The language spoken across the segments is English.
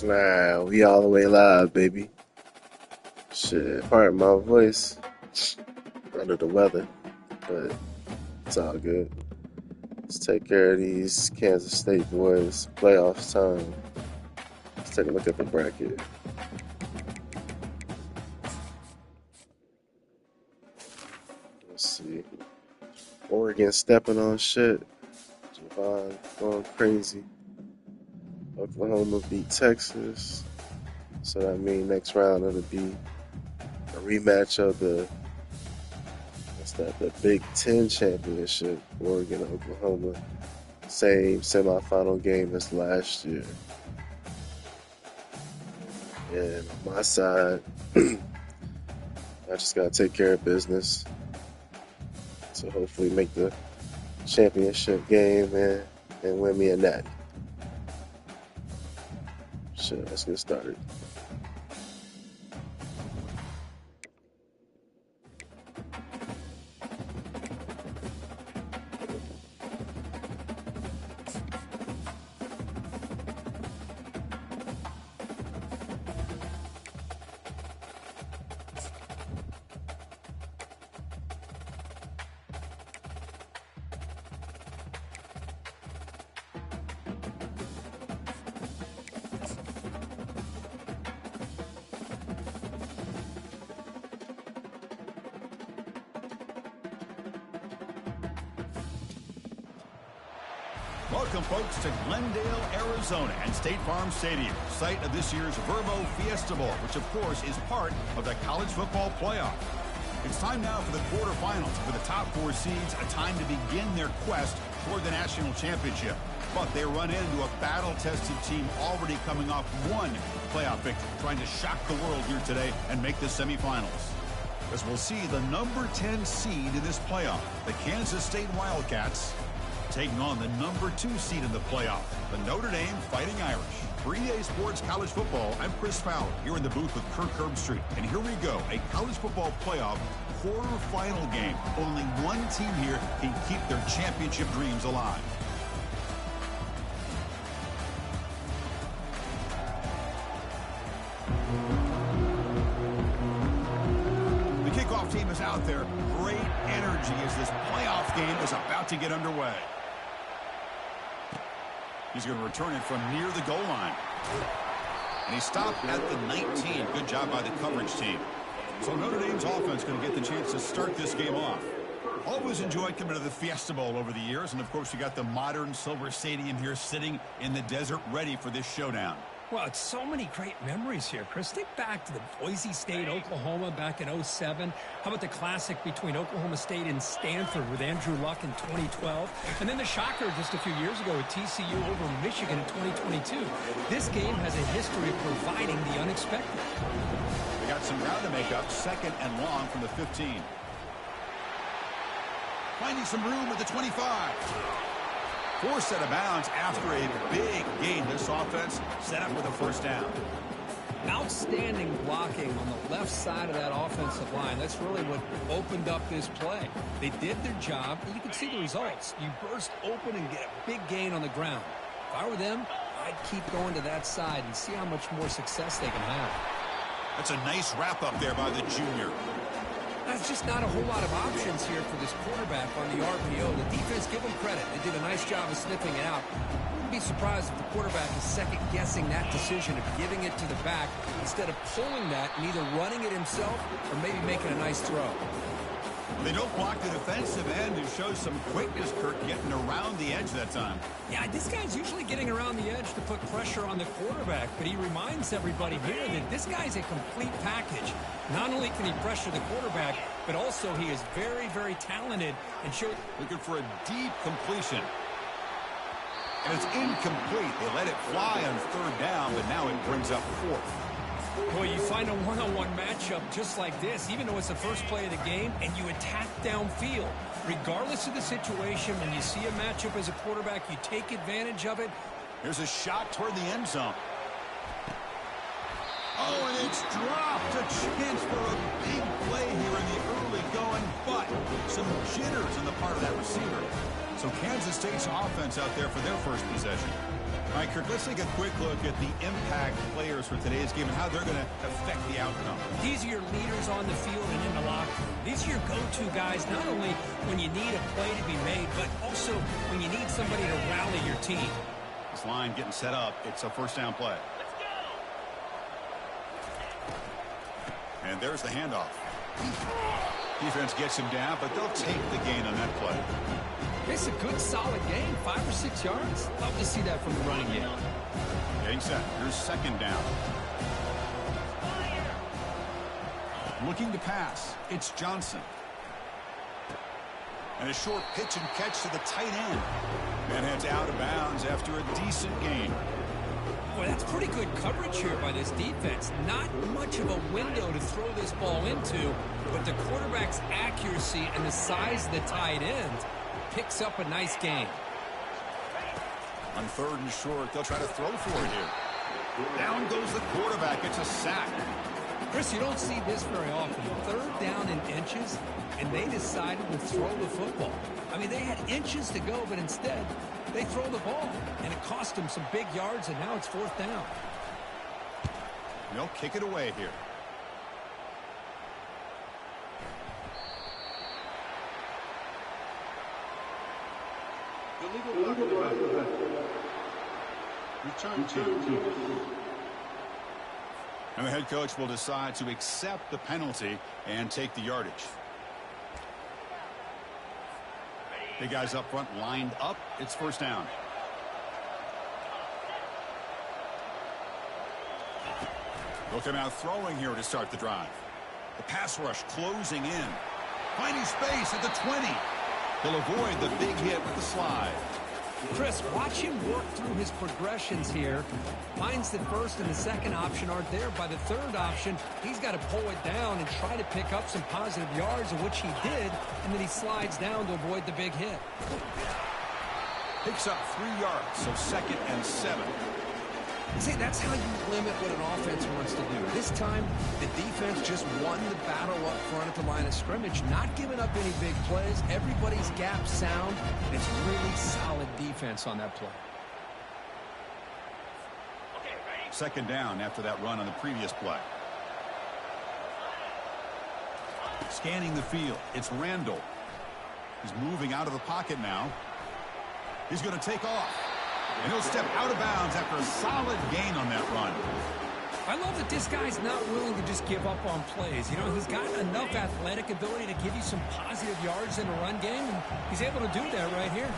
Nah, we all the way live, baby. Shit, pardon my voice. Under the weather, but it's all good. Let's take care of these Kansas State boys. Playoffs time. Let's take a look at the bracket. Let's see. Oregon stepping on shit. Javon going crazy. Oklahoma beat Texas. So that means next round it'll be a rematch of the Big Ten championship. Oregon, Oklahoma. Same semifinal game as last year. And on my side, I just gotta take care of business. So hopefully make the championship game and win me a natty. Shit, let's get started. Welcome, folks, to Glendale, Arizona, and State Farm Stadium, site of this year's Verbo Fiesta Bowl, which, of course, is part of the college football playoff. It's time now for the quarterfinals. For the top four seeds, a time to begin their quest toward the national championship. But they run into a battle-tested team already coming off one playoff victory, trying to shock the world here today and make the semifinals. As we'll see, the number 10 seed in this playoff, the Kansas State Wildcats, taking on the number 2 seed in the playoff, the Notre Dame Fighting Irish. For EA Sports College Football, I'm Chris Fowler, here in the booth with Kirk Herbstreit. And here we go, a college football playoff quarterfinal game. Only one team here can keep their championship dreams alive. The kickoff team is out there. Great energy as this playoff game is about to get underway. He's going to return it from near the goal line. And he stopped at the 19. Good job by the coverage team. So Notre Dame's offense going to get the chance to start this game off. Always enjoyed coming to the Fiesta Bowl over the years. And, of course, you got the modern Silver Stadium here sitting in the desert ready for this showdown. Well, it's so many great memories here, Chris. Think back to the Boise State, Oklahoma back in '07. How about the classic between Oklahoma State and Stanford with Andrew Luck in 2012? And then the shocker just a few years ago with TCU over Michigan in 2022. This game has a history of providing the unexpected. They got some ground to make up, second and long from the 15. Finding some room at the 25. Forced out of bounds after a big gain. This offense set up with a first down. Outstanding blocking on the left side of that offensive line. That's really what opened up this play. They did their job, and you can see the results. You burst open and get a big gain on the ground. If I were them, I'd keep going to that side and see how much more success they can have. That's a nice wrap up there by the junior. There's just not a whole lot of options here for this quarterback on the RPO. The defense, give them credit. They did a nice job of sniffing it out. Wouldn't be surprised if the quarterback is second-guessing that decision of giving it to the back instead of pulling that and either running it himself or maybe making a nice throw. They don't block the defensive end who shows some quickness, Kirk, getting around the edge that time. Yeah, this guy's usually getting around the edge to put pressure on the quarterback, but he reminds everybody here that this guy's a complete package. Not only can he pressure the quarterback, but also he is very, very talented and looking for a deep completion. And it's incomplete. They let it fly on third down, but now it brings up fourth. Well, you find a one-on-one matchup just like this, even though it's the first play of the game, and you attack downfield. Regardless of the situation, when you see a matchup as a quarterback, you take advantage of it. Here's a shot toward the end zone. Oh, and it's dropped. A chance for a big play here in the early going, but some jitters on the part of that receiver. So Kansas State's offense out there for their first possession. All right, Kirk, let's take a quick look at the impact players for today's game and how they're going to affect the outcome. These are your leaders on the field and in the locker room. These are your go-to guys, not only when you need a play to be made, but also when you need somebody to rally your team. This line getting set up. It's a first down play. And there's the handoff. Defense gets him down, but they'll take the gain on that play. It's a good, solid gain, 5 or 6 yards. Love to see that from the running game. Getting set. Here's second down. Looking to pass. It's Johnson. And a short pitch and catch to the tight end. And heads out of bounds after a decent gain. Boy, that's pretty good coverage here by this defense. Not much of a window to throw this ball into, but the quarterback's accuracy and the size of the tight end picks up a nice gain. On third and short, they'll try to throw for it here. Down goes the quarterback. It's a sack. Chris, you don't see this very often. Third down in inches, and they decided to throw the football. I mean, they had inches to go, but instead, they throw the ball, and it cost them some big yards, and now it's fourth down. They'll kick it away here. And the head coach will decide to accept the penalty and take the yardage. The guys up front lined up. It's first down. They'll come out throwing here to start the drive. The pass rush closing in. Finding space at the 20. He'll avoid the big hit with the slide. Chris, watch him work through his progressions here. Finds that first and the second option aren't there. By the third option, he's got to pull it down and try to pick up some positive yards, of which he did, and then he slides down to avoid the big hit. Picks up 3 yards, so second and 7. See, that's how you limit what an offense wants to do. This time, the defense just won the battle up front at the line of scrimmage, not giving up any big plays. Everybody's gap sound, and it's really solid defense on that play. Second down after that run on the previous play. Scanning the field, it's Randall. He's moving out of the pocket now. He's going to take off. And he'll step out of bounds after a solid gain on that run. I love that this guy's not willing to just give up on plays. You know, he's got enough athletic ability to give you some positive yards in the run game, and he's able to do that right here.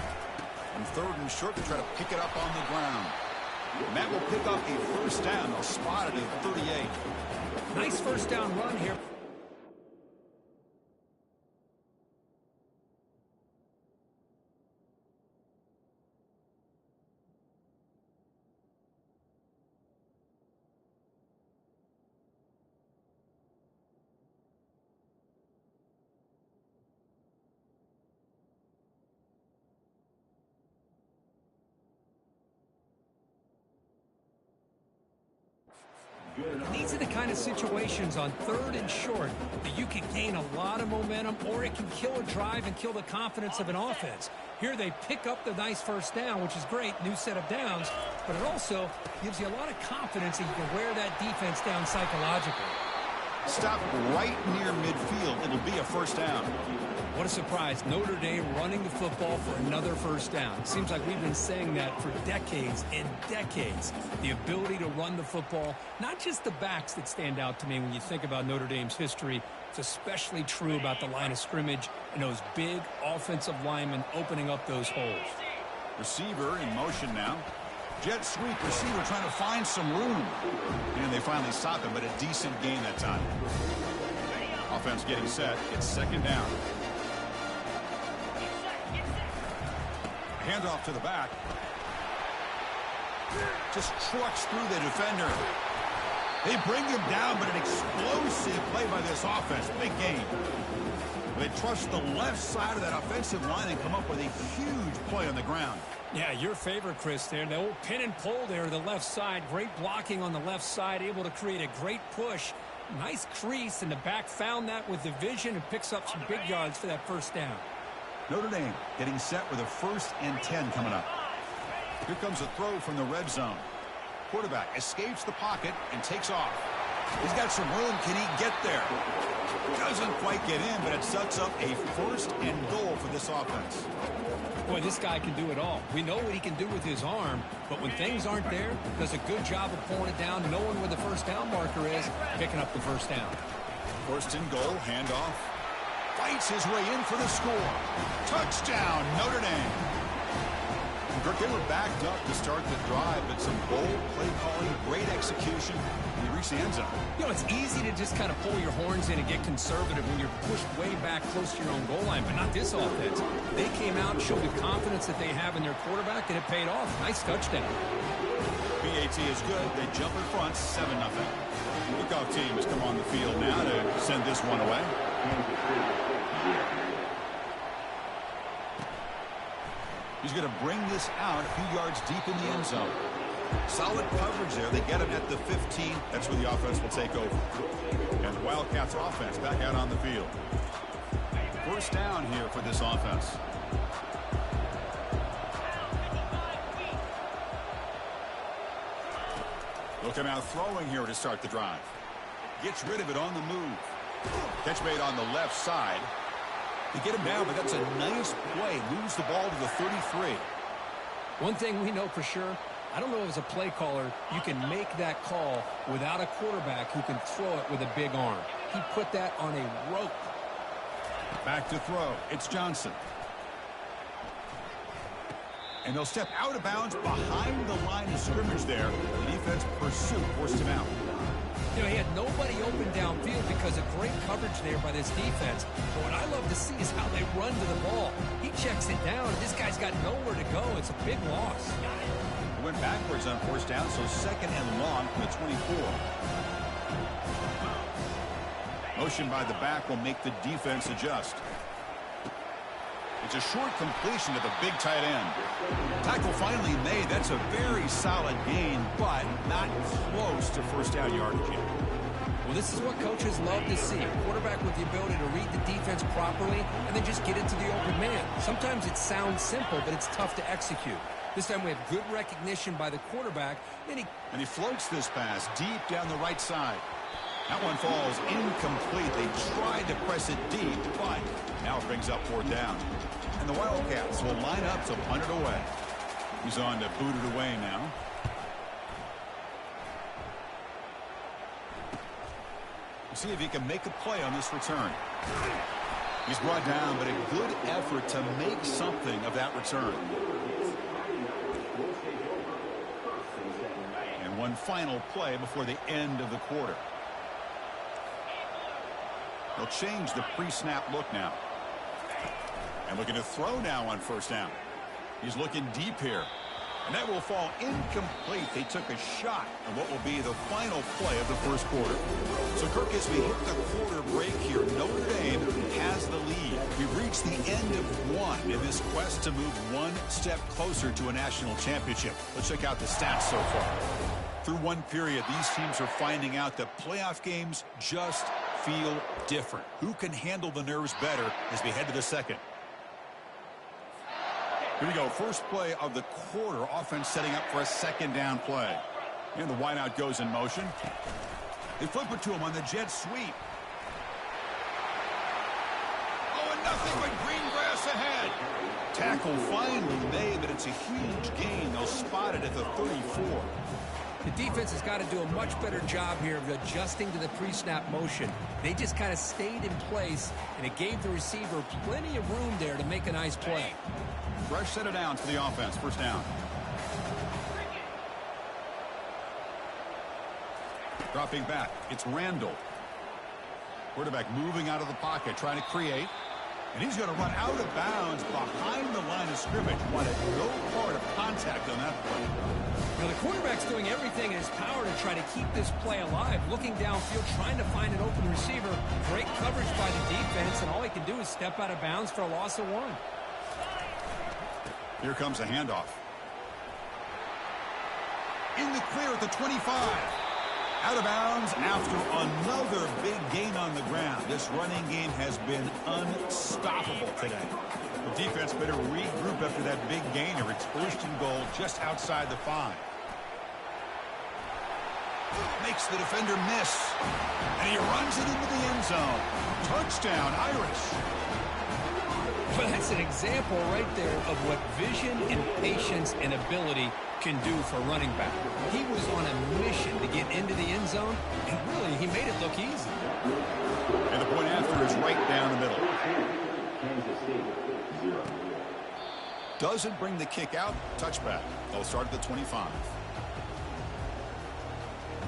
On third and short, to try to pick it up on the ground. And that will pick up a first down. They'll spot it at 38. Nice first down run here. These are the kind of situations on third and short that you can gain a lot of momentum, or it can kill a drive and kill the confidence of an offense. Here they pick up the nice first down, which is great, new set of downs, but it also gives you a lot of confidence that you can wear that defense down psychologically. Stop right near midfield. It'll be a first down. What a surprise. Notre Dame running the football for another first down. It seems like we've been saying that for decades and decades. The ability to run the football, not just the backs that stand out to me when you think about Notre Dame's history. It's especially true about the line of scrimmage and those big offensive linemen opening up those holes. Receiver in motion now. Jet sweep receiver trying to find some room. And they finally stop him, but a decent gain that time. Offense getting set. It's second down. Handoff to the back. Just trucks through the defender. They bring him down, but an explosive play by this offense. Big gain. They trust the left side of that offensive line and come up with a huge play on the ground. Yeah, your favorite, Chris, there. The old pin and pull there to the left side. Great blocking on the left side, able to create a great push. Nice crease, and the back found that with the vision and picks up some big yards for that first down. Notre Dame getting set with a 1st and 10 coming up. Here comes a throw from the red zone. Quarterback escapes the pocket and takes off. He's got some room. Can he get there? Doesn't quite get in, but it sets up a 1st and goal for this offense. Boy, this guy can do it all. We know what he can do with his arm, but when things aren't there, does a good job of pulling it down, knowing where the first down marker is, picking up the first down. 1st and goal, handoff. Fights his way in for the score. Touchdown, Notre Dame. Kirk, they were backed up to start the drive, but some bold play calling, great execution, and they reached the end zone. You know, it's easy to just kind of pull your horns in and get conservative when you're pushed way back close to your own goal line, but not this offense. They came out and showed the confidence that they have in their quarterback, and it paid off. Nice touchdown. BAT is good. They jump in front, 7-0. The kickoff team has come on the field now to send this one away. He's going to bring this out a few yards deep in the end zone. Solid coverage there. They get him at the 15. That's where the offense will take over. And the Wildcats offense back out on the field. 1st down here for this offense. They'll come out throwing here to start the drive. Gets rid of it on the move. Catch made on the left side. They get him down, but that's a nice play. Moves the ball to the 33. One thing we know for sure, I don't know if as a play caller you can make that call without a quarterback who can throw it with a big arm. He put that on a rope. Back to throw. It's Johnson. And they'll step out of bounds behind the line of scrimmage there. The defense pursuit forced him out. You know, he had nobody open downfield because of great coverage there by this defense. But what I love to see is how they run to the ball. He checks it down, and this guy's got nowhere to go. It's a big loss. He went backwards on 1st down, so 2nd and long from the 24. Motion by the back will make the defense adjust. It's a short completion to the big tight end. Tackle finally made. That's a very solid gain, but not close to 1st down yardage yet. Well, this is what coaches love to see. A quarterback with the ability to read the defense properly and then just get into the open man. Sometimes it sounds simple, but it's tough to execute. This time we have good recognition by the quarterback. And he floats this pass deep down the right side. That one falls incomplete. They tried to press it deep, but now it brings up 4th down. And the Wildcats will line up to punt it away. He's on to boot it away now. We'll see if he can make a play on this return. He's brought down, but a good effort to make something of that return. And one final play before the end of the quarter. They'll change the pre-snap look now. And looking to throw now on 1st down. He's looking deep here. And that will fall incomplete. They took a shot on what will be the final play of the 1st quarter. So, Kirk, as we hit the quarter break here, Notre Dame has the lead. We've reached the end of one in this quest to move one step closer to a national championship. Let's check out the stats so far. Through one period, these teams are finding out that playoff games just feel different. Who can handle the nerves better as we head to the 2nd? Here we go. First play of the quarter. Offense setting up for a 2nd down play. And the wideout goes in motion. They flip it to him on the jet sweep. Oh, and nothing but green grass ahead. Tackle finally made, but it's a huge gain. They'll spot it at the 34. The defense has got to do a much better job here of adjusting to the pre-snap motion. They just kind of stayed in place, and it gave the receiver plenty of room there to make a nice play. Fresh set of downs for the offense. 1st down. Dropping back. It's Randall. Quarterback moving out of the pocket, trying to create. And he's going to run out of bounds behind the line of scrimmage. Wanted no part of contact on that play. You know, the quarterback's doing everything in his power to try to keep this play alive. Looking downfield, trying to find an open receiver. Great coverage by the defense, and all he can do is step out of bounds for a loss of 1. Here comes a handoff. In the clear at the 25. Out of bounds after another big gain on the ground. This running game has been unstoppable today. The defense better regroup after that big gainer. It's first and goal just outside the 5. Makes the defender miss. And he runs it into the end zone. Touchdown, Irish. Well, that's an example right there of what vision and patience and ability can do for running back. He was on a mission to get into the end zone, and really, he made it look easy. And the point after is right down the middle. Doesn't bring the kick out. Touchback. They'll start at the 25.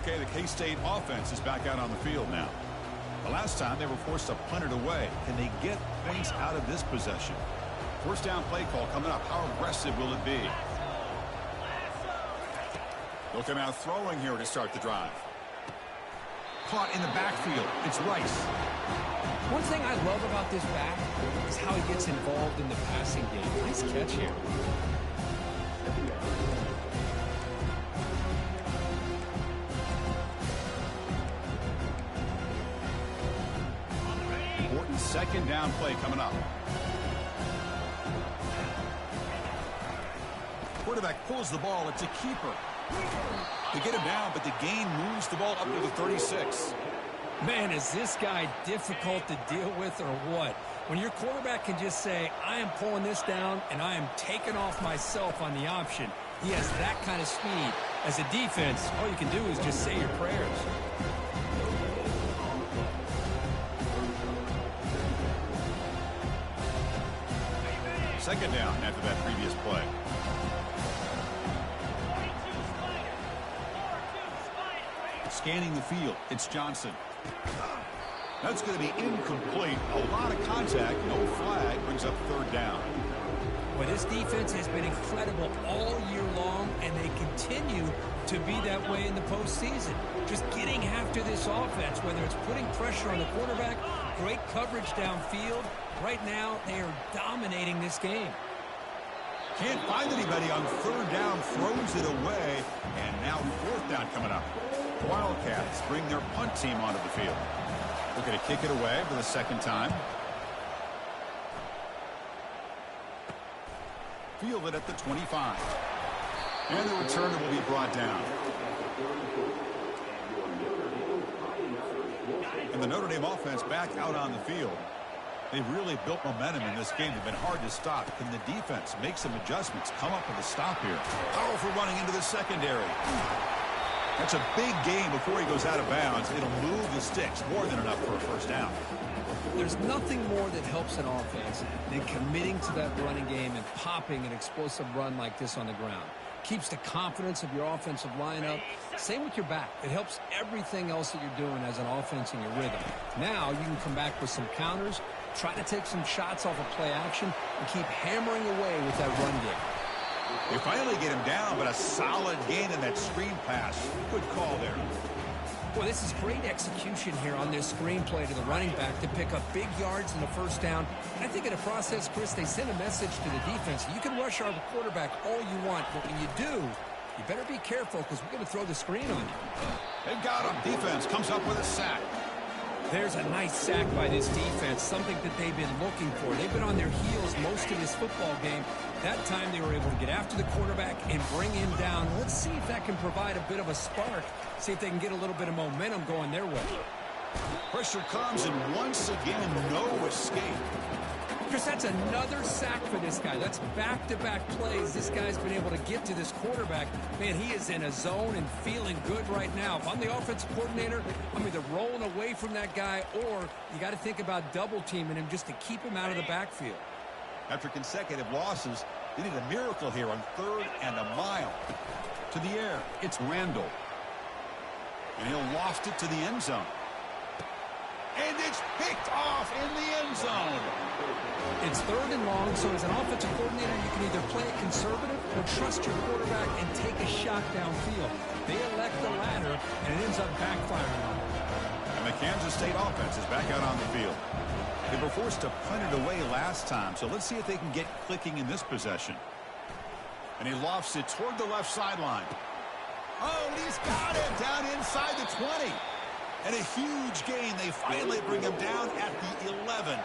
Okay, the K-State offense is back out on the field now. The last time they were forced to punt it away. Can they get things out of this possession? First down play call coming up. How aggressive will it be? They'll come out throwing here to start the drive. Caught in the backfield. It's Rice. One thing I love about this back is how he gets involved in the passing game. Nice catch here. Important second down play coming up. Quarterback pulls the ball. It's a keeper. They get him down, but the gain moves the ball up to the 36. Man, is this guy difficult to deal with or what? When your quarterback can just say, I am pulling this down and I am taking off myself on the option. He has that kind of speed. As a defense, all you can do is just say your prayers. Second down after that previous play. Scanning the field. It's Johnson. That's going to be incomplete. A lot of contact. No flag. Brings up third down. Well, this defense has been incredible all year long, and they continue to be that way in the postseason. Just getting after this offense, whether it's putting pressure on the quarterback, great coverage downfield. Right now, they are dominating this game. Can't find anybody on third down. Throws it away. And now fourth down coming up. Wildcats bring their punt team onto the field. Looking to kick it away for the second time. Fielded at the 25. And the returner will be brought down. And the Notre Dame offense back out on the field. They've really built momentum in this game. They've been hard to stop. Can the defense make some adjustments? Come up with a stop here. Powerful running into the secondary. That's a big gain before he goes out of bounds. It'll move the sticks. More than enough for a first down. There's nothing more that helps an offense than committing to that running game and popping an explosive run like this on the ground. Keeps the confidence of your offensive lineup. Same with your back. It helps everything else that you're doing as an offense in your rhythm. Now you can come back with some counters, try to take some shots off of play action, and keep hammering away with that run game. They finally get him down, but a solid gain in that screen pass. Good call there. Well, this is great execution here on this screen play to the running back to pick up big yards in the first down. And I think in the process, Chris, they send a message to the defense. You can rush our quarterback all you want, but when you do, you better be careful because we're going to throw the screen on you. They've got him. Defense comes up with a sack. There's a nice sack by this defense, something that they've been looking for. They've been on their heels most of this football game. That time they were able to get after the quarterback and bring him down. Let's see if that can provide a bit of a spark. See if they can get a little bit of momentum going their way. Pressure comes, and once again, no escape. Chris, that's another sack for this guy. That's back-to-back plays. This guy's been able to get to this quarterback. Man, he is in a zone and feeling good right now. If I'm the offensive coordinator, I'm either rolling away from that guy or you got to think about double-teaming him just to keep him out of the backfield. After consecutive losses, they need a miracle here on 3rd and a mile. To the air, it's Randall. And he'll loft it to the end zone. And it's picked off in the end zone. It's 3rd and long, so as an offensive coordinator, you can either play it conservative or trust your quarterback and take a shot downfield. They elect the latter, and it ends up backfiring on them. And the Kansas State offense is back out on the field. They were forced to punt it away last time, so let's see if they can get clicking in this possession. And he lofts it toward the left sideline. Oh, he's got him down inside the 20. And a huge gain. They finally bring him down at the 11.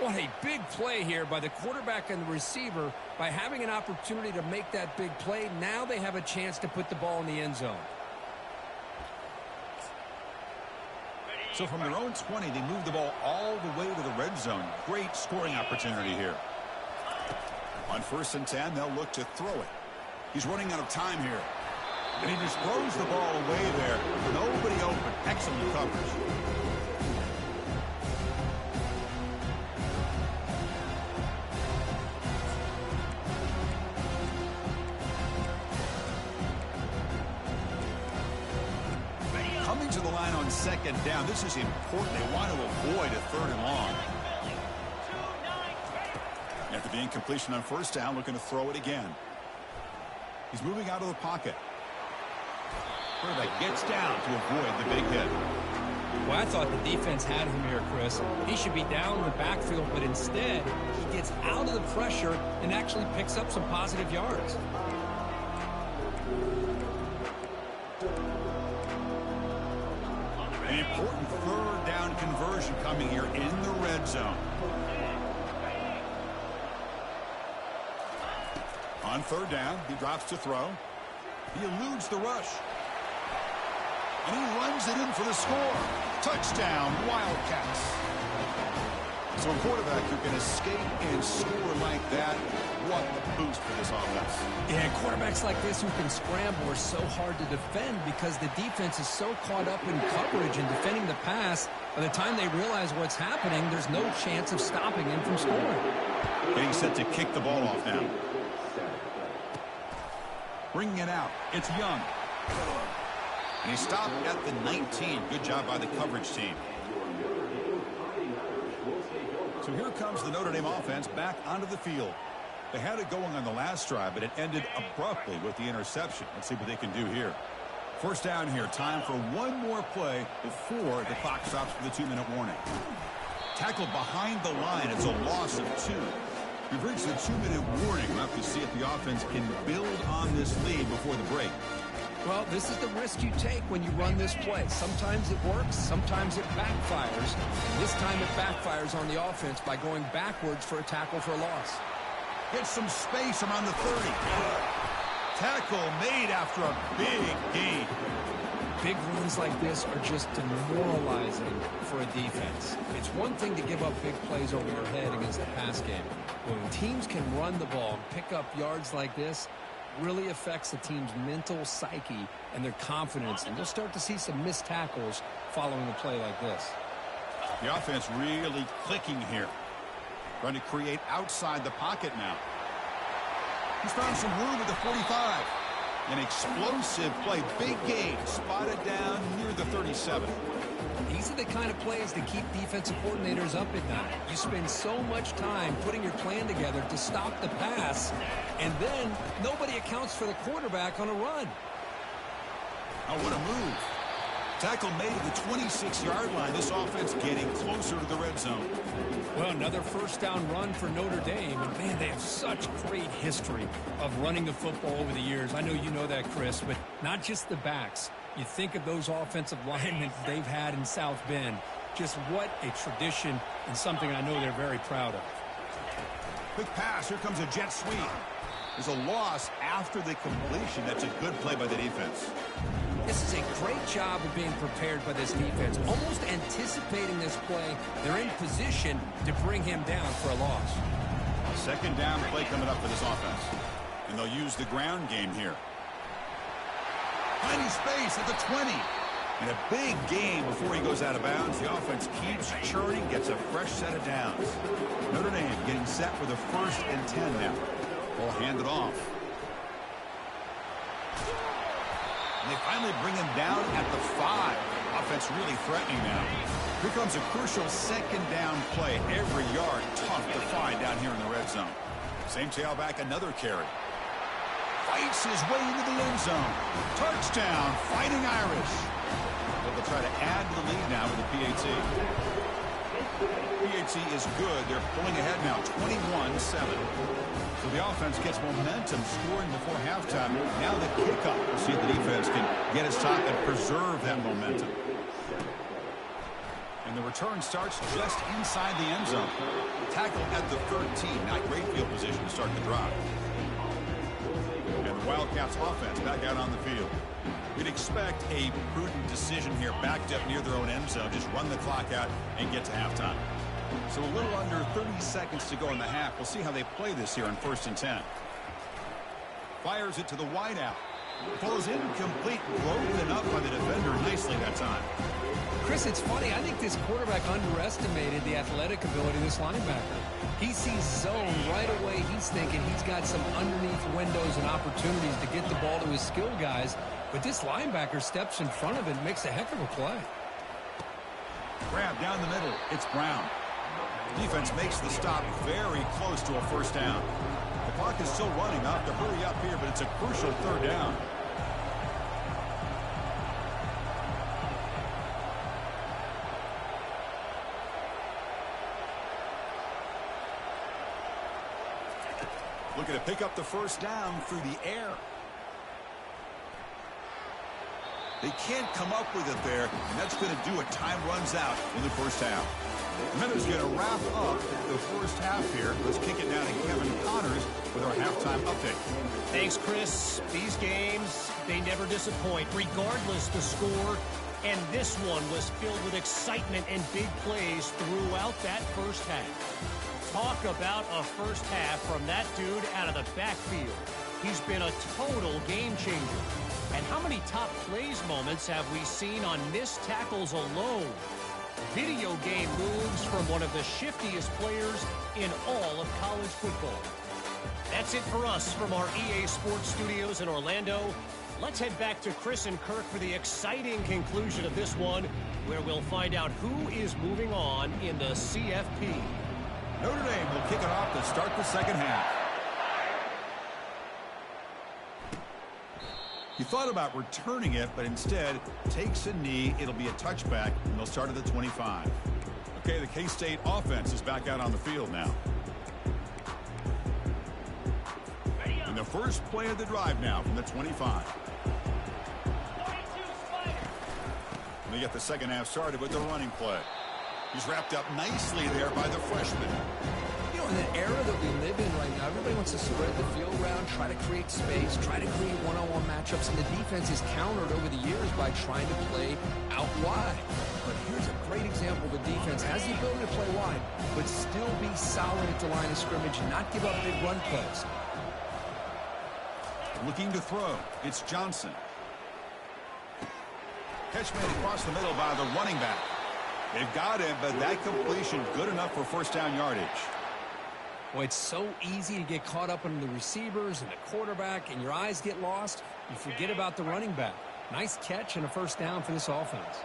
What a big play here by the quarterback and the receiver. By having an opportunity to make that big play, now they have a chance to put the ball in the end zone. So from their own 20, they move the ball all the way to the red zone. Great scoring opportunity here. On 1st and 10, they'll look to throw it. He's running out of time here. And he just throws the ball away there. Nobody open. Excellent coverage. Coming to the line on 2nd down. This is important. They want to avoid a 3rd and long. After the incompletion on 1st down, looking to throw it again. He's moving out of the pocket. Quarterback gets down to avoid the big hit. Well, I thought the defense had him here, Chris. He should be down in the backfield, but instead, he gets out of the pressure and actually picks up some positive yards. An important 3rd down conversion coming here in the red zone. On 3rd down, he drops to throw. He eludes the rush. And he runs it in for the score. Touchdown, Wildcats. So a quarterback who can escape and score like that, what a boost for this offense. Yeah, quarterbacks like this who can scramble are so hard to defend because the defense is so caught up in coverage and defending the pass. By the time they realize what's happening, there's no chance of stopping him from scoring. Getting set to kick the ball off now. Bringing it out. It's Young. And he stopped at the 19. Good job by the coverage team. So here comes the Notre Dame offense back onto the field. They had it going on the last drive, but it ended abruptly with the interception. Let's see what they can do here. 1st down here. Time for one more play before the clock stops for the 2-minute warning. Tackled behind the line. It's a loss of 2. We've reached the 2-minute warning. We'll have to see if the offense can build on this lead before the break. Well, this is the risk you take when you run this play. Sometimes it works, sometimes it backfires. And this time it backfires on the offense by going backwards for a tackle for a loss. Gets some space around the 30. Tackle made after a big gain. Big runs like this are just demoralizing for a defense. It's one thing to give up big plays over your head against the pass game. But when teams can run the ball and pick up yards like this, really affects the team's mental psyche and their confidence. And you'll start to see some missed tackles following a play like this. The offense really clicking here. Trying to create outside the pocket now. He's found some room at the 45. An explosive play. Big gain. Spotted down near the 37. These are the kind of plays that keep defensive coordinators up at night. You spend so much time putting your plan together to stop the pass, and then nobody accounts for the quarterback on a run. Oh, what a move. Tackle made at the 26-yard line. This offense getting closer to the red zone. Well, another 1st down run for Notre Dame. And, man, they have such great history of running the football over the years. I know you know that, Chris, but not just the backs. You think of those offensive linemen they've had in South Bend. Just what a tradition and something I know they're very proud of. Quick pass. Here comes a jet sweep. There's a loss after the completion. That's a good play by the defense. This is a great job of being prepared by this defense. Almost anticipating this play, they're in position to bring him down for a loss. 2nd down play coming up for this offense. And they'll use the ground game here. Finding space at the 20. And a big gain before he goes out of bounds. The offense keeps churning, gets a fresh set of downs. Notre Dame getting set for the 1st and 10 now. We'll hand it off. And they finally bring him down at the 5. Offense really threatening now. Here comes a crucial 2nd down play. Every yard tough to find down here in the red zone. Same tailback, another carry. Fights his way into the end zone. Touchdown, Fighting Irish. But they'll try to add to the lead now with the PAT. PAT is good. They're pulling ahead now, 21-7. So the offense gets momentum, scoring before halftime. Now the kickoff. We'll see if the defense can get a stop and preserve that momentum. And the return starts just inside the end zone. Tackle at the 13. Not great field position to start the drive. And the Wildcats offense back out on the field. We'd expect a prudent decision here, backed up near their own end zone. Just run the clock out and get to halftime. So a little under 30 seconds to go in the half. We'll see how they play this here on 1st and 10. Fires it to the wideout. Falls incomplete, broken up by the defender nicely that time. Chris, it's funny. I think this quarterback underestimated the athletic ability of this linebacker. He sees zone right away. He's thinking he's got some underneath windows and opportunities to get the ball to his skill guys. But this linebacker steps in front of it and makes a heck of a play. Grab down the middle. It's Brown. Defense makes the stop very close to a first down. The clock is still running. Off to hurry up here, but it's a crucial 3rd down. Looking to pick up the first down through the air. They can't come up with it there, and that's going to do it. Time runs out in the first half. And then it's going to wrap up the first half here. Let's kick it down to Kevin Connors with our halftime update. Thanks, Chris. These games, they never disappoint, regardless the score. And this one was filled with excitement and big plays throughout that first half. Talk about a first half from that dude out of the backfield. He's been a total game changer. And how many top plays moments have we seen on missed tackles alone? Video game moves from one of the shiftiest players in all of college football. That's it for us from our EA Sports Studios in Orlando. Let's head back to Chris and Kirk for the exciting conclusion of this one, where we'll find out who is moving on in the CFP. Notre Dame will kick it off to start the second half. He thought about returning it, but instead takes a knee. It'll be a touchback, and they'll start at the 25. Okay, the K-State offense is back out on the field now. And the first play of the drive now from the 25. And they get the second half started with the running play. He's wrapped up nicely there by the freshman. You know, in the era that we live in right now, everybody wants to spread the field around, try to create space, try to create one-on-one matchups, and the defense is countered over the years by trying to play out wide. But here's a great example. The defense has the ability to play wide, but still be solid at the line of scrimmage and not give up big run plays. Looking to throw. It's Johnson. Catch made across the middle by the running back. They've got him, but that completion good enough for first down yardage. Well, it's so easy to get caught up in the receivers and the quarterback, and your eyes get lost. You forget about the running back. Nice catch and a first down for this offense.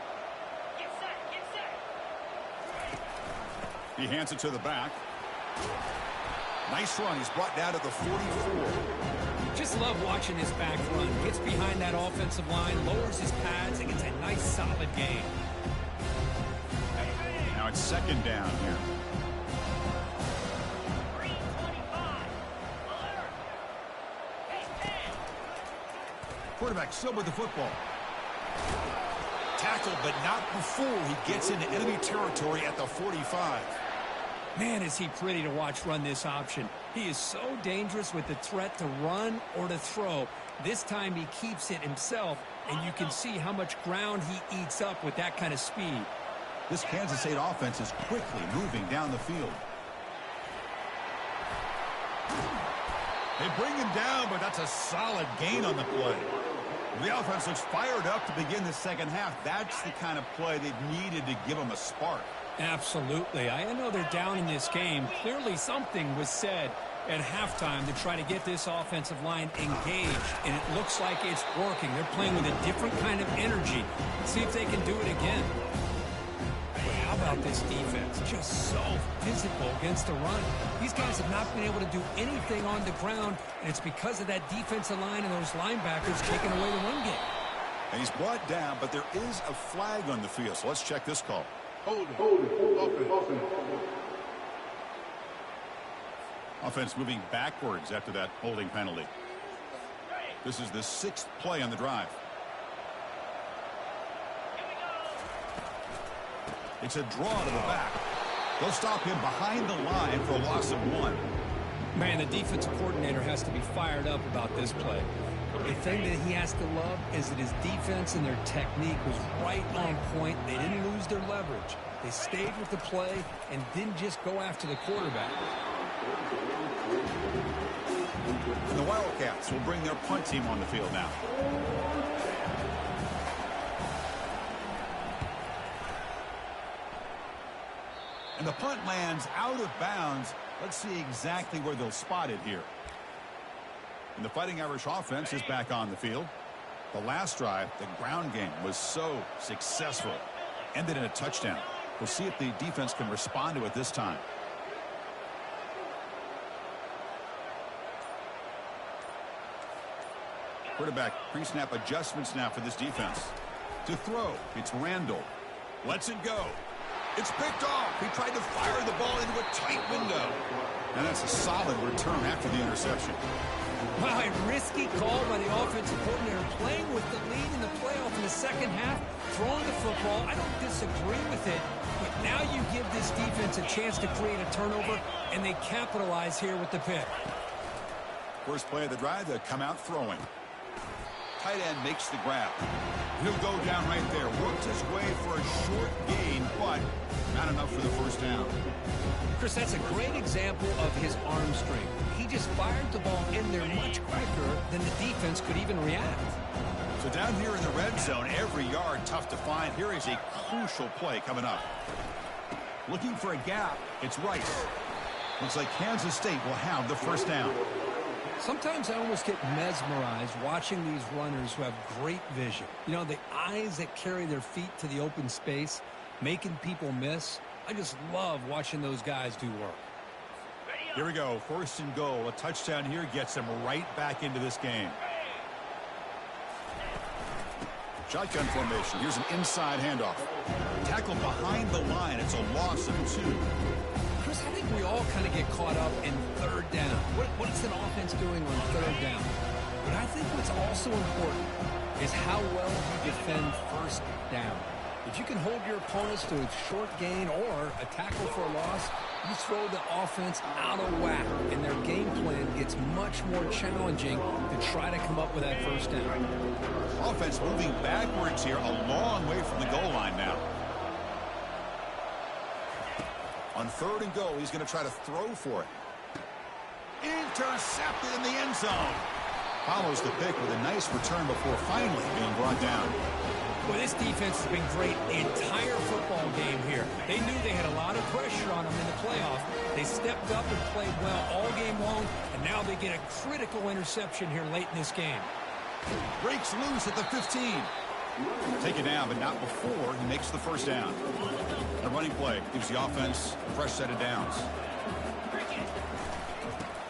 He hands it to the back. Nice run. He's brought down to the 44. Just love watching this back run. Gets behind that offensive line, lowers his pads, and gets a nice solid gain. Now it's second down here. Quarterback still with the football. Tackled, but not before he gets into enemy territory at the 45. Man, is he pretty to watch run this option. He is so dangerous with the threat to run or to throw. This time he keeps it himself, and you can see how much ground he eats up with that kind of speed. This Kansas State offense is quickly moving down the field. They bring him down, but that's a solid gain on the play. The offense looks fired up to begin the second half. That's the kind of play they've needed to give them a spark. Absolutely. I know they're down in this game. Clearly something was said at halftime to try to get this offensive line engaged, and it looks like it's working. They're playing with a different kind of energy. Let's see if they can do it again. But how about this defense? Just so physical against the run. These guys have not been able to do anything on the ground, and it's because of that defensive line and those linebackers taking away the run game. And he's brought down, but there is a flag on the field, so let's check this call. Hold it. Offense moving backwards after that holding penalty. This is the 6th play on the drive. It's a draw to the back. They'll stop him behind the line for a loss of 1. Man, the defensive coordinator has to be fired up about this play. The thing that he has to love is that his defense and their technique was right on point. They didn't lose their leverage. They stayed with the play and didn't just go after the quarterback. And the Wildcats will bring their punt team on the field now. And the punt lands out of bounds. Let's see exactly where they'll spot it here. And the Fighting Irish offense is back on the field. The last drive, the ground game, was so successful. Ended in a touchdown. We'll see if the defense can respond to it this time. Quarterback pre-snap adjustments now for this defense. To throw, it's Randall. Lets it go. It's picked off. He tried to fire the ball into a tight window. And that's a solid return after the interception. Wow, a risky call by the offensive coordinator, playing with the lead in the playoff in the second half, throwing the football. I don't disagree with it, but now you give this defense a chance to create a turnover, and they capitalize here with the pick. First play of the drive, they'll come out throwing. Tight end makes the grab. He'll go down right there. Worked his way for a short gain, but not enough for the first down. Chris, that's a great example of his arm strength. He just fired the ball in there much quicker than the defense could even react. So down here in the red zone, every yard tough to find. Here is a crucial play coming up. Looking for a gap. It's Rice. Looks like Kansas State will have the first down. Sometimes I almost get mesmerized watching these runners who have great vision. You know, the eyes that carry their feet to the open space, making people miss. I just love watching those guys do work. Here we go. First and goal. A touchdown here gets them right back into this game. Shotgun formation. Here's an inside handoff. Tackle behind the line. It's a loss of 2. Chris, I think we all kind of get caught up in third down. What is an offense doing on third down? But I think what's also important is how well you defend first down. If you can hold your opponents to a short gain or a tackle for a loss, you throw the offense out of whack, and their game plan gets much more challenging to try to come up with that first down. Offense moving backwards here, a long way from the goal line now. On third and goal, he's going to try to throw for it. Intercepted in the end zone. Follows the pick with a nice return before finally being brought down. Well, this defense has been great the entire football game here. They knew they had a lot of pressure on them in the playoff. They stepped up and played well all game long, and now they get a critical interception here late in this game. Breaks loose at the 15. Taken down, but not before he makes the first down. The running play gives the offense a fresh set of downs.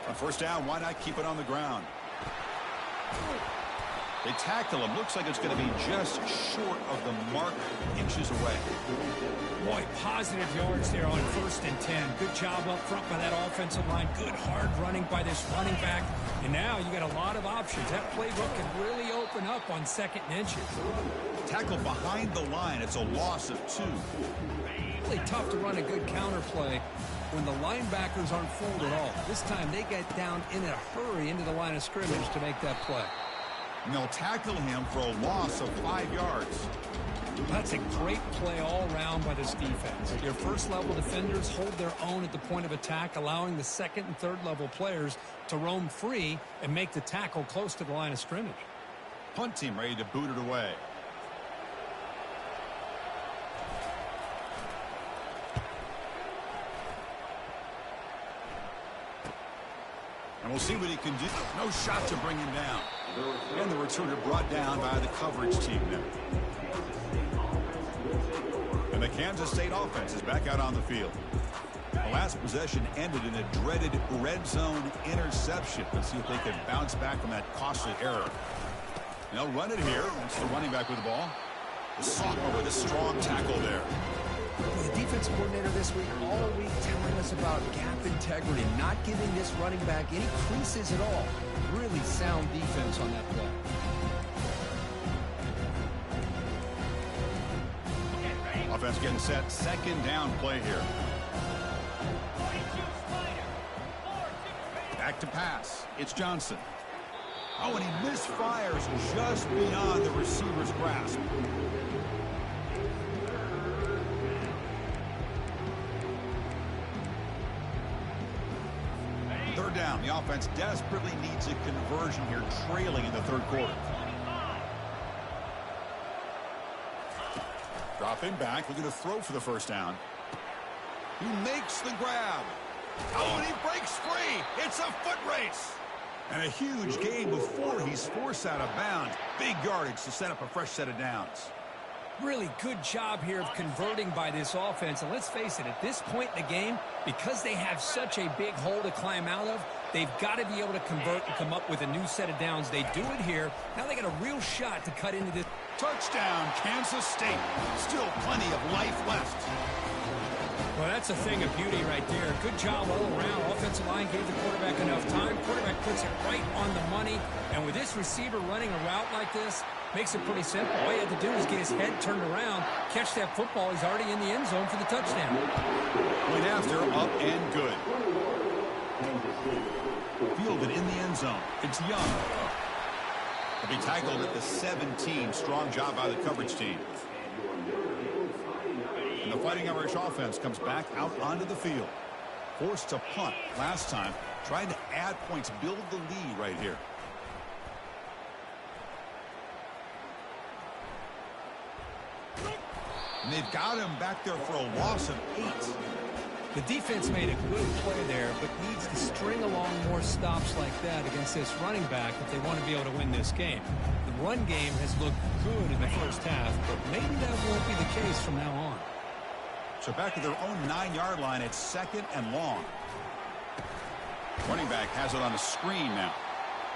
On first down, why not keep it on the ground? They tackle him. Looks like it's going to be just short of the mark, inches away. Boy, positive yards there on 1st and 10. Good job up front by that offensive line. Good hard running by this running back. And now you got a lot of options. That playbook can really open up on 2nd and inches. Tackle behind the line. It's a loss of 2. Really tough to run a good counter play when the linebackers aren't fooled at all. This time they get down in a hurry into the line of scrimmage to make that play. And they'll tackle him for a loss of 5 yards. That's a great play all around by this defense. Your first-level defenders hold their own at the point of attack, allowing the second and third-level players to roam free and make the tackle close to the line of scrimmage. Punt team ready to boot it away. And we'll see what he can do. No shot to bring him down. And the returner brought down by the coverage team now. And the Kansas State offense is back out on the field. The last possession ended in a dreaded red zone interception. Let's see if they can bounce back from that costly error. They'll run it here. It's the running back with the ball. The sophomore with a strong tackle there. The defensive coordinator this week, all week telling us about gap integrity, not giving this running back any creases at all. Really sound defense on that play. Offense getting set. Second down play here. Back to pass. It's Johnson. Oh, and he misfires just beyond the receiver's grasp. Third down. The offense desperately needs a conversion here, trailing in the third quarter. Dropping back, looking to throw for the first down. He makes the grab. Oh, and he breaks free. It's a foot race. And a huge gain before he's forced out of bounds. Big yardage to set up a fresh set of downs. Really good job here of converting by this offense. And let's face it, at this point in the game, because they have such a big hole to climb out of, they've got to be able to convert and come up with a new set of downs. They do it here. Now they got a real shot to cut into this. Touchdown, Kansas State. Still plenty of life left. Well, that's a thing of beauty right there. Good job all around. Offensive line gave the quarterback enough time. Quarterback puts it right on the money. And with this receiver running a route like this, makes it pretty simple. All he had to do is get his head turned around, catch that football. He's already in the end zone for the touchdown. Point after, up and good. Fielded in the end zone. It's Young. He'll be tackled at the 17. Strong job by the coverage team. And the Fighting Irish offense comes back out onto the field. Forced to punt last time. Trying to add points, build the lead right here. And they've got him back there for a loss of 8. The defense made a good play there, but needs to string along more stops like that against this running back if they want to be able to win this game. The run game has looked good in the first half, but maybe that won't be the case from now on. So back to their own 9-yard line, it's second and long. Running back has it on a screen now.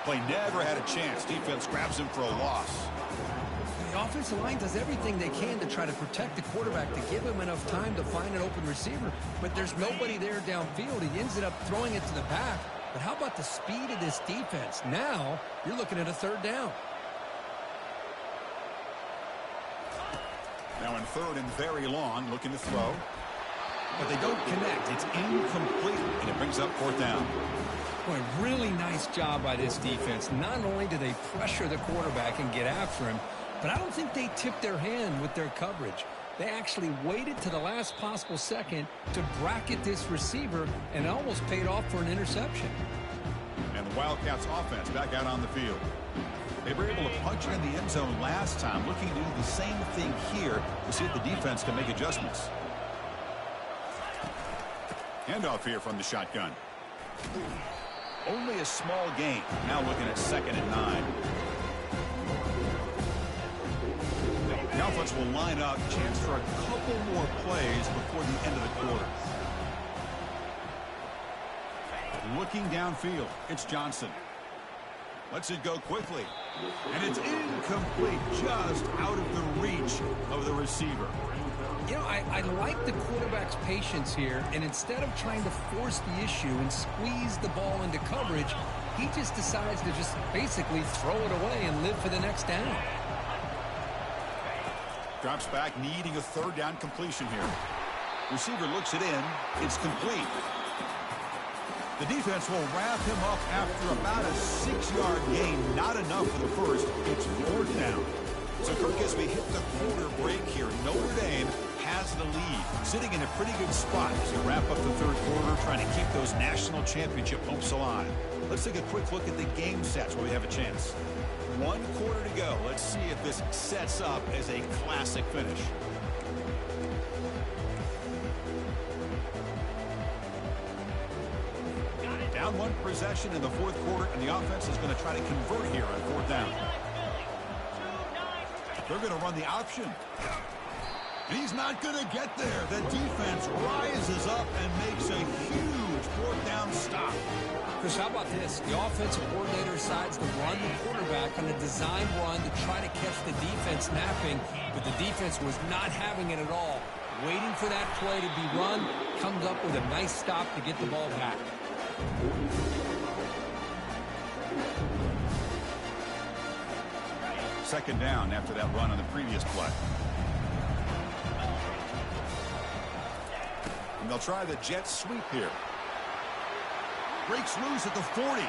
Play never had a chance. Defense grabs him for a loss. The offensive line does everything they can to try to protect the quarterback, to give him enough time to find an open receiver, but there's nobody there downfield. He ends up throwing it to the back. But how about the speed of this defense? Now you're looking at a third down. Now in third and very long, looking to throw. But they don't connect. It's incomplete, and it brings up fourth down. Boy, really nice job by this defense. Not only do they pressure the quarterback and get after him, but I don't think they tipped their hand with their coverage. They actually waited to the last possible second to bracket this receiver, and it almost paid off for an interception. And the Wildcats offense back out on the field. They were able to punch it in the end zone last time, looking to do the same thing here to see if the defense can make adjustments. Handoff here from the shotgun. Only a small gain. Now looking at second and 9. The offense will line up. Chance for a couple more plays before the end of the quarter. Looking downfield. It's Johnson. Lets it go quickly. And it's incomplete, just out of the reach of the receiver. You know, I like the quarterback's patience here, and instead of trying to force the issue and squeeze the ball into coverage, he just decides to just basically throw it away and live for the next down. Drops back, needing a third down completion here. Receiver looks it in. It's complete. The defense will wrap him up after about a 6-yard gain. Not enough for the first. It's fourth down. So, Kirk, as we hit the quarter break here, Notre Dame has the lead, sitting in a pretty good spot as we wrap up the third quarter, trying to keep those national championship hopes alive. Let's take a quick look at the game sets where we have a chance. 1 quarter to go. Let's see if this sets up as a classic finish. Down 1 possession in the fourth quarter, and the offense is going to try to convert here on fourth down. They're going to run the option. And he's not going to get there. The defense rises up and makes a huge fourth down stop. Chris, how about this? The offensive coordinator decides to run the quarterback on a design run to try to catch the defense napping, but the defense was not having it at all. waiting for that play to be run, comes up with a nice stop to get the ball back. Second down after that run on the previous play. And they'll try the jet sweep here. Breaks loose at the 40.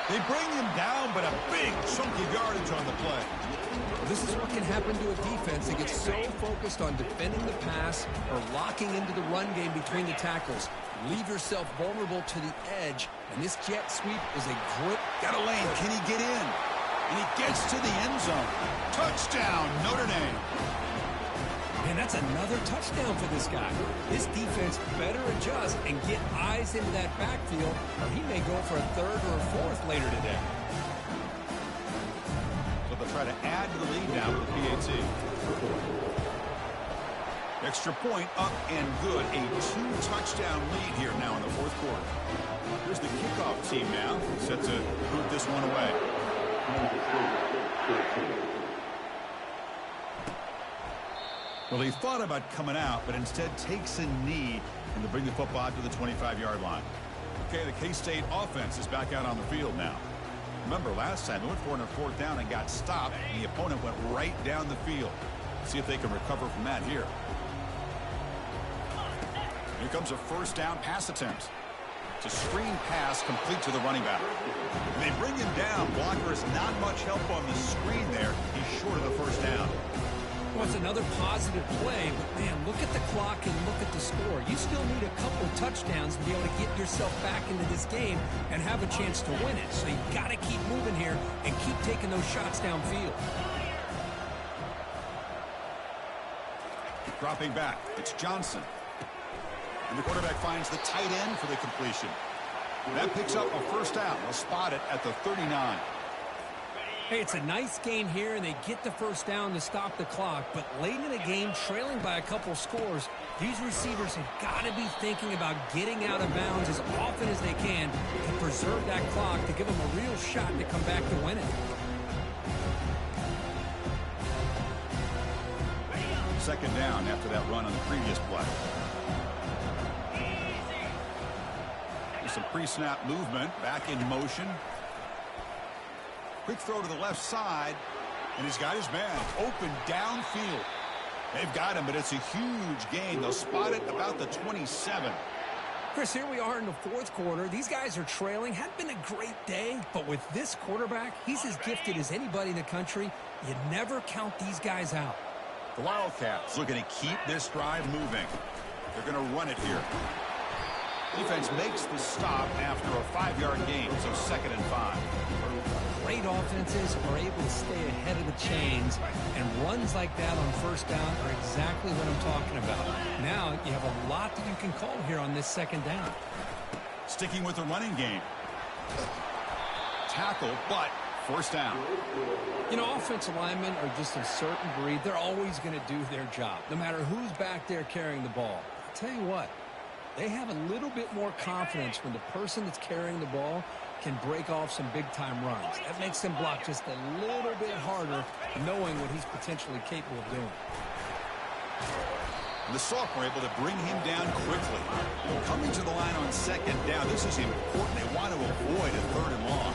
They bring him down, but a big chunk of yardage on the play. This is what can happen to a defense that gets so focused on defending the pass or locking into the run game between the tackles. Leave yourself vulnerable to the edge, and this jet sweep is a great... Got a lane. Can he get in? And he gets to the end zone. Touchdown, Notre Dame. And that's another touchdown for this guy. This defense better adjust and get eyes into that backfield, or he may go for a third or a fourth later today. So they'll try to add to the lead now with the PAT. Extra point up and good. A 2-touchdown lead here now in the fourth quarter. Here's the kickoff team now, set to boot this one away. Well, he thought about coming out, but instead takes a knee and to bring the football out to the 25-yard line. Okay, the K-State offense is back out on the field now. Remember, last time they went for it on a fourth down and got stopped, and the opponent went right down the field. See if they can recover from that here. Here comes a first down pass attempt. It's a screen pass complete to the running back. They bring him down. Blocker has not much help on the screen there. He's short of the first down. Well, it's another positive play, but man, look at the clock and look at the score. You still need a couple of touchdowns to be able to get yourself back into this game and have a chance to win it. So you got to keep moving here and keep taking those shots downfield. Dropping back, it's Johnson. And the quarterback finds the tight end for the completion. That picks up a first down. They'll spot it at the 39. Hey, it's a nice gain here, and they get the first down to stop the clock. But late in the game, trailing by a couple scores, these receivers have got to be thinking about getting out of bounds as often as they can to preserve that clock, to give them a real shot to come back to win it. Second down after that run on the previous play. There's some pre-snap movement, back in motion. Quick throw to the left side, and he's got his man open downfield. They've got him, but it's a huge gain. They'll spot it about the 27. Chris, here we are in the fourth quarter. These guys are trailing. Had been a great day, but with this quarterback, he's as gifted as anybody in the country. You never count these guys out. The Wildcats looking to keep this drive moving. They're going to run it here. Defense makes the stop after a 5-yard gain, so 2nd and 5. Great offenses are able to stay ahead of the chains, and runs like that on first down are exactly what I'm talking about. Now you have a lot that you can call here on this second down. Sticking with the running game. Tackle, but first down. You know, offensive linemen are just a certain breed. They're always going to do their job, no matter who's back there carrying the ball. I'll tell you what, they have a little bit more confidence when the person that's carrying the ball can break off some big-time runs. That makes them block just a little bit harder, knowing what he's potentially capable of doing. And the sophomore able to bring him down quickly. Coming to the line on second down, this is important. They want to avoid a 3rd and long.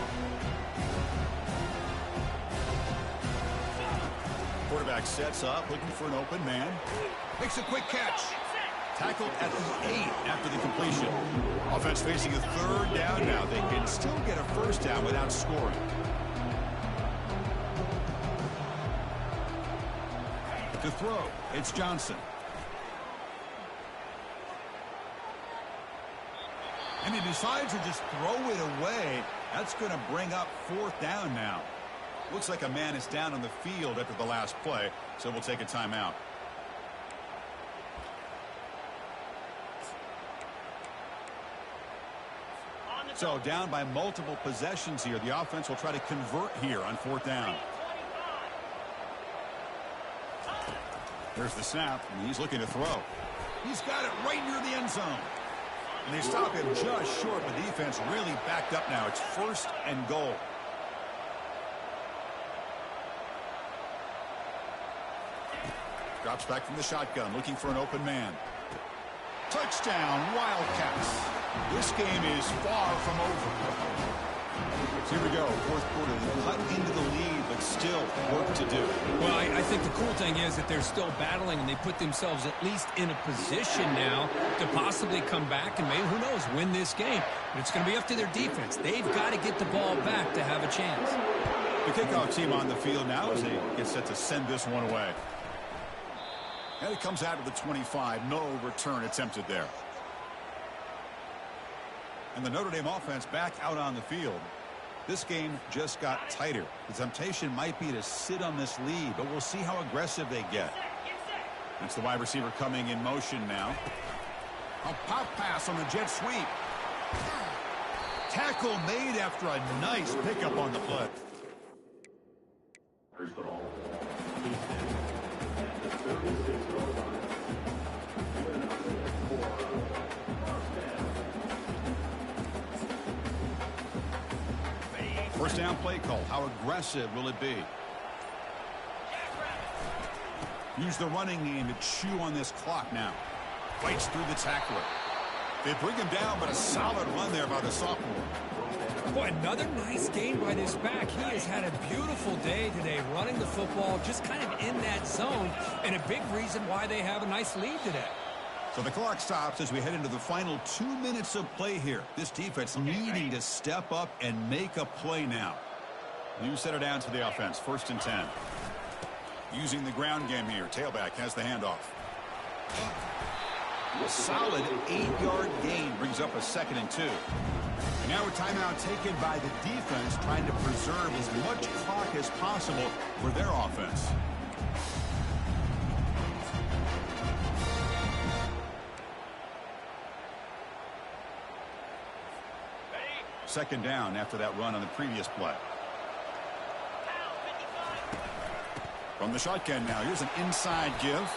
Quarterback sets up, looking for an open man. Makes a quick catch. Tackled at the 8 after the completion. Offense facing a 3rd down now. They can still get a first down without scoring. To throw, it's Johnson. And he decides to just throw it away. That's going to bring up 4th down now. Looks like a man is down on the field after the last play, so we'll take a timeout. So down by multiple possessions here. The offense will try to convert here on 4th down. There's the snap, and he's looking to throw. He's got it right near the end zone. And they stop him just short. The defense really backed up now. It's 1st and goal. Drops back from the shotgun, looking for an open man. Touchdown, Wildcats. This game is far from over. So here we go, fourth quarter. They cut into the lead, but still work to do. Well, I think the cool thing is that they're still battling, and they put themselves at least in a position now to possibly come back and maybe, who knows, win this game. But it's going to be up to their defense. They've got to get the ball back to have a chance. The kickoff team on the field now as they get set to send this one away. And it comes out of the 25. No return attempted there. And the Notre Dame offense back out on the field. This game just got tighter. The temptation might be to sit on this lead, but we'll see how aggressive they get. It's the wide receiver coming in motion now. A pop pass on the jet sweep. Tackle made after a nice pickup on the play. First down play call. How aggressive will it be? Use the running game to chew on this clock now. Fights through the tackler. They bring him down, but a solid run there by the sophomore. Boy, another nice game by this back. He has had a beautiful day today running the football, just kind of in that zone, and a big reason why they have a nice lead today. So the clock stops as we head into the final 2 minutes of play here. This defense needing to step up and make a play now. You set it down to the offense. 1st and 10. Using the ground game here. Tailback has the handoff. A solid 8-yard gain brings up a 2nd and 2. And now a timeout taken by the defense, trying to preserve as much clock as possible for their offense. Second down after that run on the previous play. From the shotgun now, here's an inside give.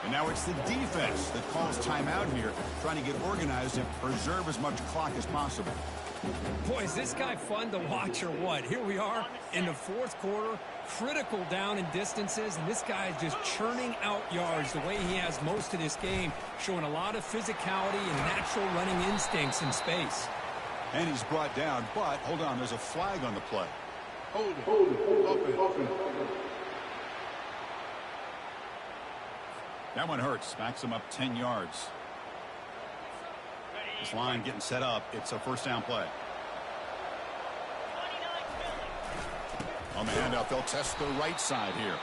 And now it's the defense that calls timeout here, trying to get organized and preserve as much clock as possible. Boy, is this guy fun to watch or what? Here we are in the 4th quarter, critical down and distances, and this guy is just churning out yards the way he has most of this game, showing a lot of physicality and natural running instincts in space. And he's brought down, but hold on, there's a flag on the play. Hold it. Offense. That one hurts. Backs him up 10 yards. This line getting set up. It's a first down play. On the handoff, they'll test the right side here.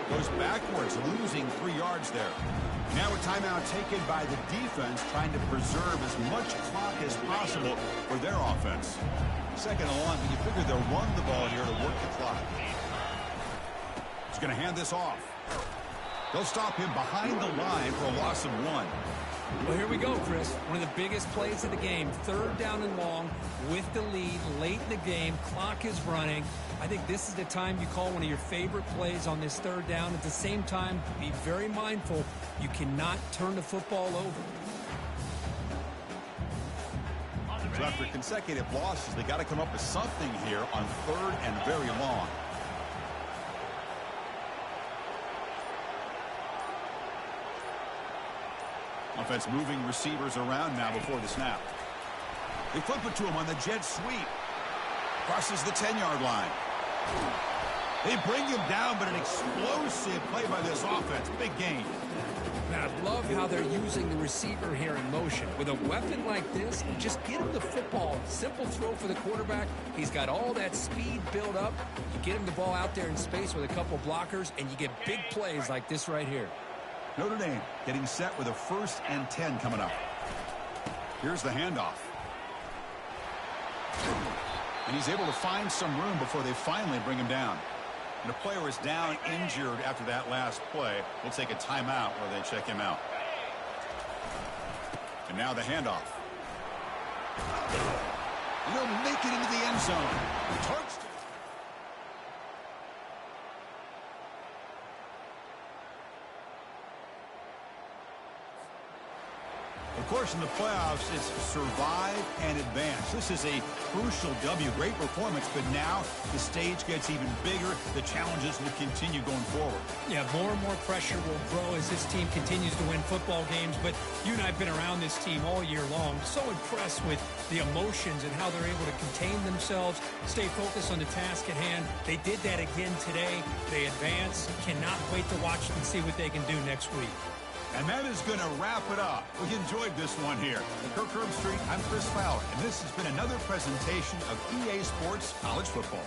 Goes backwards, losing 3 yards there. Now a timeout taken by the defense, trying to preserve as much clock as possible for their offense. 2nd and 1, but you figure they'll run the ball here to work the clock. He's going to hand this off. They'll stop him behind the line for a loss of 1. Well, here we go, Chris. One of the biggest plays of the game. 3rd down and long with the lead late in the game. Clock is running. I think this is the time you call one of your favorite plays on this 3rd down. At the same time, be very mindful. You cannot turn the football over. So after consecutive losses, they got to come up with something here on 3rd and very long. Offense moving receivers around now before the snap. They flip it to him on the jet sweep. Crosses the 10-yard line. They bring him down, but an explosive play by this offense. Big gain. Man, I love how they're using the receiver here in motion. With a weapon like this, just get him the football. Simple throw for the quarterback. He's got all that speed built up. You get him the ball out there in space with a couple blockers, and you get big plays like this right here. Notre Dame getting set with a 1st and 10 coming up. Here's the handoff. And he's able to find some room before they finally bring him down. And the player is down injured after that last play. We'll take a timeout while they check him out. And now the handoff. And they'll make it into the end zone. Touchdown. Of course, in the playoffs, it's survive and advance. This is a crucial W. Great performance, but now the stage gets even bigger. The challenges will continue going forward. Yeah, more and more pressure will grow as this team continues to win football games, but you and I have been around this team all year long. So impressed with the emotions and how they're able to contain themselves, stay focused on the task at hand. They did that again today. They advance. Cannot wait to watch and see what they can do next week. And that is going to wrap it up. We enjoyed this one here. At Kirk Herbstreit, I'm Chris Fowler, and this has been another presentation of EA Sports College Football.